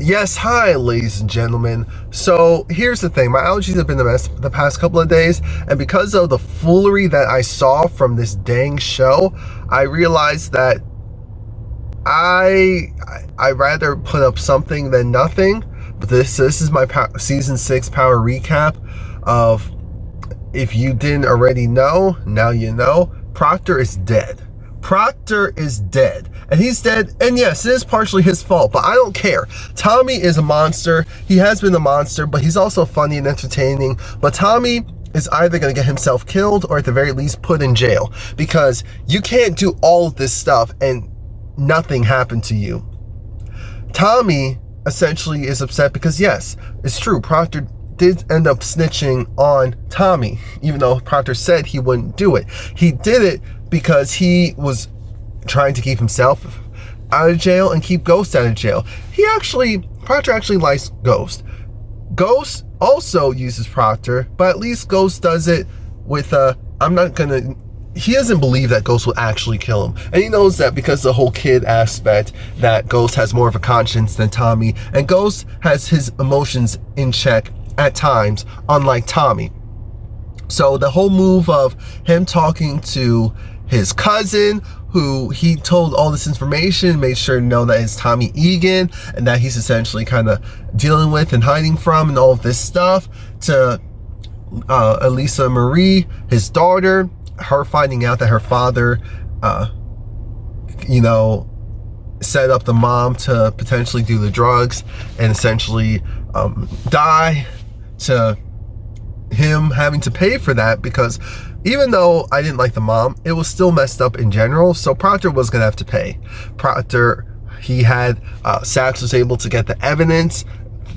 Yes, hi, ladies and gentlemen. So here's the thing. My allergies have been a mess the past couple of days, and because of the foolery that I saw from this dang show, I realized that I rather put up something than nothing. But this is my season 6 power recap of, if you didn't already know, now you know. Proctor is dead. Proctor is dead, and he's dead, and yes, it is partially his fault, but I don't care. Tommy is a monster. He has been a monster, but he's also funny and entertaining. But Tommy is either going to get himself killed or at the very least put in jail, because you can't do all of this stuff and nothing happened to you. Tommy essentially is upset because, yes, it's true, Proctor did end up snitching on Tommy, even though Proctor said he wouldn't do it. He did it because he was trying to keep himself out of jail and keep Ghost out of jail. Proctor actually likes Ghost. Ghost also uses Proctor, but at least Ghost does it with he doesn't believe that Ghost will actually kill him. And he knows that because the whole kid aspect, that Ghost has more of a conscience than Tommy, and Ghost has his emotions in check at times, unlike Tommy. So the whole move of him talking to his cousin, who he told all this information, made sure to know that it's Tommy Egan, and that he's essentially kind of dealing with and hiding from and all of this stuff, to Elisa Marie, his daughter, her finding out that her father, set up the mom to potentially do the drugs and essentially die, to him having to pay for that, because even though I didn't like the mom, it was still messed up in general, so Proctor was gonna have to pay. Proctor, Sax was able to get the evidence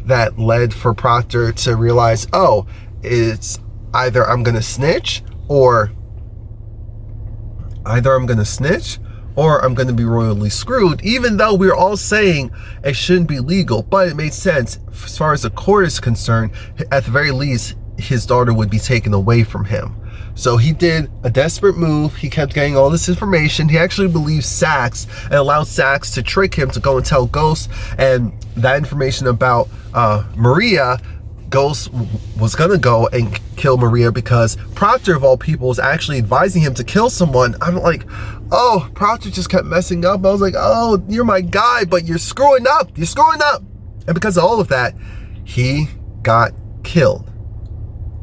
that led for Proctor to realize, oh, it's either I'm gonna snitch or I'm gonna be royally screwed, even though we're all saying it shouldn't be legal. But it made sense as far as the court is concerned. At the very least, his daughter would be taken away from him. So he did a desperate move. He kept getting all this information. He actually believed Sax and allowed Sax to trick him to go and tell Ghost, and that information about Maria. Ghost was gonna go and kill Maria because Proctor, of all people, was actually advising him to kill someone. I'm like, oh, Proctor just kept messing up. I was like, oh, you're my guy, but you're screwing up. And because of all of that, he got killed.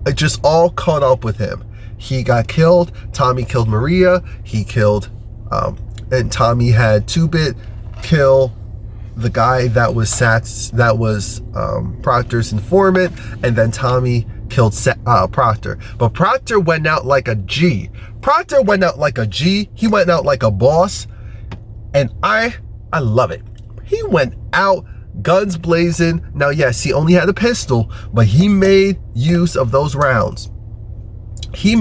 It just all caught up with him. He got killed. Tommy killed Maria. He killed, and Tommy had 2-Bit kill the guy that was Proctor's informant, and then Tommy killed Proctor. But Proctor went out like a G. He went out like a boss, and I love it. He went out guns blazing. Now, yes, he only had a pistol, but he made use of those rounds. He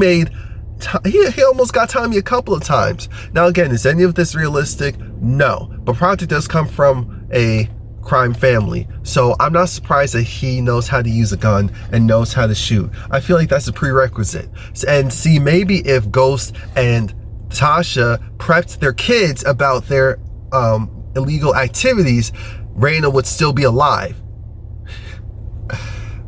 almost got Tommy a couple of times. Now, again, is any of this realistic? No. But Proctor does come from a crime family, so I'm not surprised that he knows how to use a gun and knows how to shoot. I feel like that's a prerequisite. And see, maybe if Ghost and Tasha prepped their kids about their illegal activities, Raina would still be alive.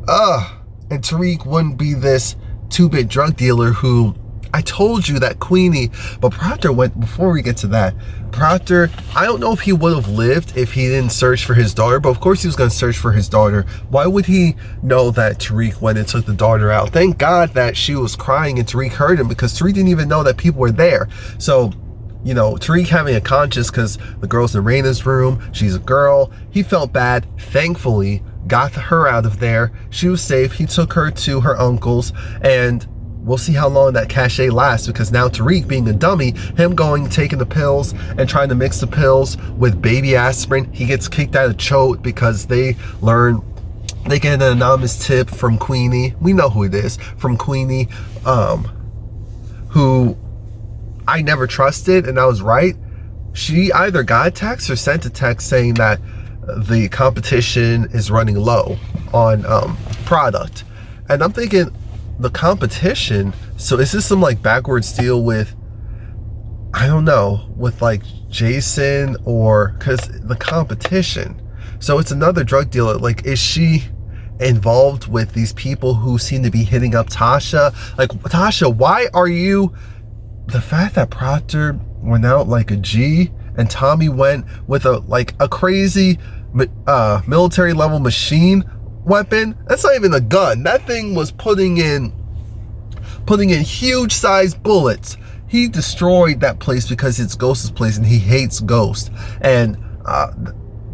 And Tariq wouldn't be this 2-Bit drug dealer who, I told you that Queenie, but Proctor before we get to that, Proctor, I don't know if he would have lived if he didn't search for his daughter, but of course he was going to search for his daughter. Why would he know that Tariq went and took the daughter out? Thank God that she was crying and Tariq heard him, because Tariq didn't even know that people were there. So, Tariq having a conscience because the girl's in Raina's room, she's a girl, he felt bad, thankfully, got her out of there. She was safe. He took her to her uncle's, and we'll see how long that cachet lasts, because now Tariq, being a dummy, him taking the pills and trying to mix the pills with baby aspirin, he gets kicked out of Choate because they get an anonymous tip from Queenie. We know who it is, from Queenie, who I never trusted, and I was right. She either got a text or sent a text saying that the competition is running low on product. And I'm thinking, the competition, so is this some backwards deal with, I don't know, with Jason, or because the competition, So it's another drug dealer. Like, is she involved with these people who seem to be hitting up Tasha? Like, Tasha, why are you... The fact that Proctor went out like a G and Tommy went with a crazy military level machine weapon. That's not even a gun. That thing was putting in huge sized bullets. He destroyed that place because it's Ghost's place and he hates Ghost, and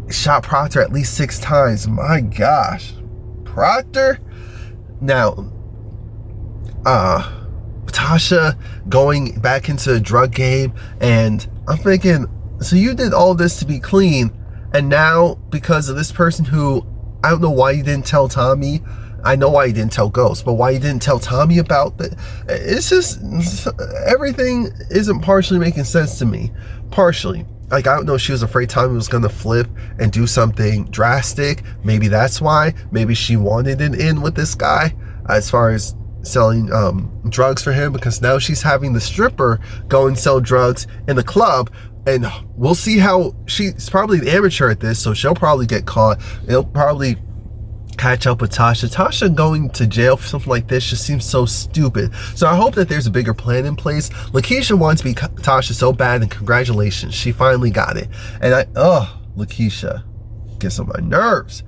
shot Proctor at least 6 times. My gosh, Proctor. Now Tasha going back into the drug game, and I'm thinking, so you did all this to be clean, and now because of this person who, I don't know why you didn't tell Tommy. I know why you didn't tell Ghost, but why you didn't tell Tommy about that? It's just, everything isn't partially making sense to me. Partially. Like, I don't know if she was afraid Tommy was going to flip and do something drastic. Maybe that's why. Maybe she wanted an in with this guy as far as selling drugs for him, because now she's having the stripper go and sell drugs in the club, and we'll see how she's probably an amateur at this, so she'll probably get caught. It'll probably catch up with Tasha. Tasha going to jail for something like this just seems so stupid. So I hope that there's a bigger plan in place. Lakeisha wants to be Tasha so bad, and congratulations, she finally got it. And Lakeisha gets on my nerves.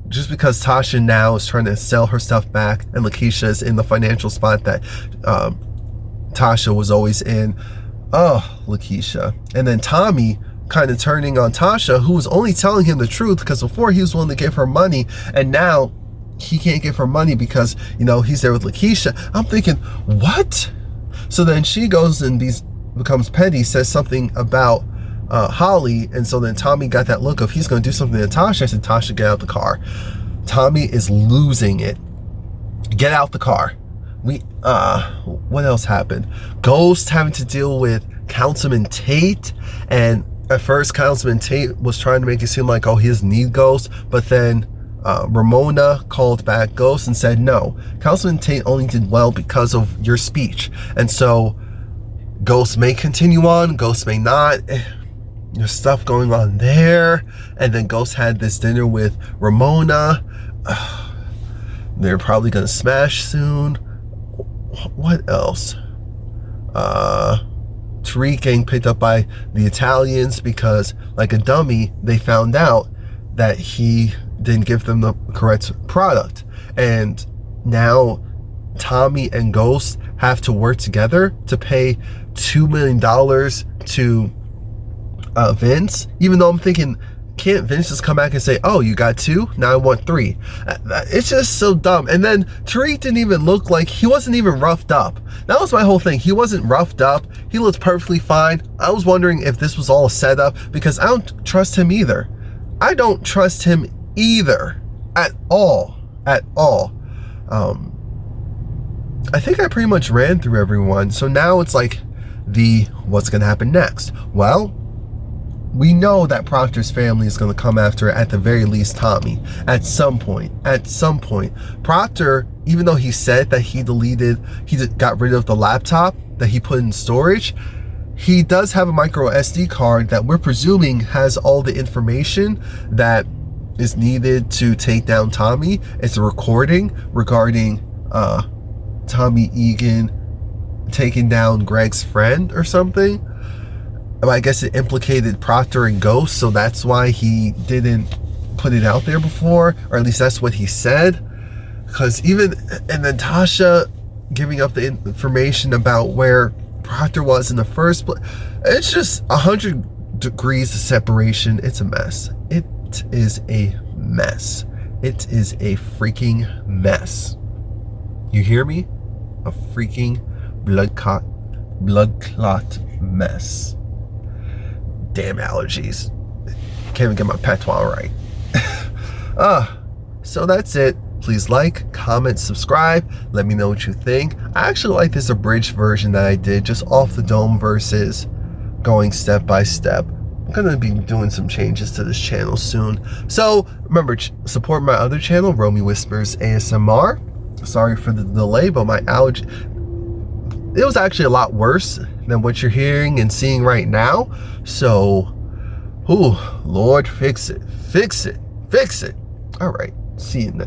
Just because Tasha now is trying to sell her stuff back, and Lakeisha is in the financial spot that Tasha was always in. Lakeisha. And then Tommy kind of turning on Tasha, who was only telling him the truth, because before he was willing to give her money, and now he can't give her money because, you know, he's there with Lakeisha. I'm thinking, what? So then she goes and becomes petty, says something about Holly, and so then Tommy got that look of he's going to do something to Tasha. I said, Tasha, get out the car. Tommy is losing it. Get out the car. What else happened? Ghost having to deal with Councilman Tate, and at first Councilman Tate was trying to make it seem like, oh, he doesn't need Ghost, but then Ramona called back Ghost and said, no, Councilman Tate only did well because of your speech, and so Ghost may continue on, Ghost may not. There's stuff going on there. And then Ghost had this dinner with Ramona. They're probably gonna smash soon. What else? Tariq getting picked up by the Italians because, like a dummy, they found out that he didn't give them the correct product. And now Tommy and Ghost have to work together to pay $2 million to Vince, even though I'm thinking, can't Vince just come back and say, oh, you got 2, now I want 3? It's just so dumb. And then Tariq didn't even look like, he wasn't even roughed up. That was my whole thing. He wasn't roughed up. He looked perfectly fine. I was wondering if this was all a setup, because I don't trust him either. I don't trust him either at all. I think I pretty much ran through everyone. So now it's like what's gonna happen next? Well, we know that Proctor's family is going to come after, at the very least, Tommy. At some point. Proctor, even though he said that he got rid of the laptop that he put in storage, he does have a micro SD card that we're presuming has all the information that is needed to take down Tommy. It's a recording regarding Tommy Egan taking down Greg's friend or something. I guess it implicated Proctor and Ghost, so that's why he didn't put it out there before, or at least that's what he said. Because and then Tasha giving up the information about where Proctor was in the first place. It's just 100 degrees of separation. It's a mess. It is a mess. It is a freaking mess. You hear me? A freaking blood clot mess. Damn allergies. Can't even get my patois right. So that's it. Please like, comment, subscribe. Let me know what you think. I actually like this abridged version that I did, just off the dome versus going step by step. I'm gonna be doing some changes to this channel soon. So remember, support my other channel, Romie Whispers ASMR. Sorry for the delay, but my allergy, it was actually a lot worse than what you're hearing and seeing right now. So Ooh, Lord, fix it. Fix it. Fix it. All right. See you next.